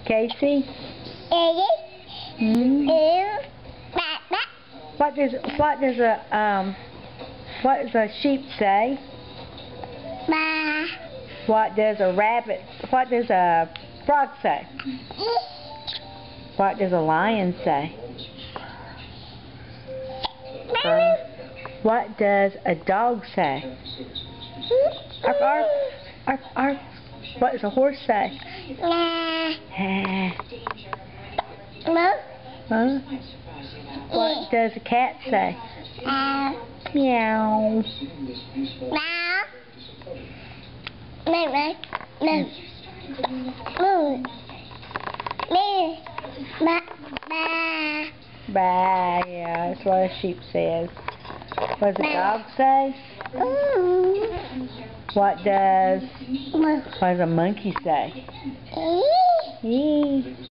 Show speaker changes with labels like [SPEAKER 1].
[SPEAKER 1] Casey? Hmm? What does a sheep say? What does a frog say? What does a lion say? What does a dog say? What does a horse say? Huh? What does a cat say? Meow. Bah, yeah, that's what a sheep says. What does a dog say? What does a monkey say?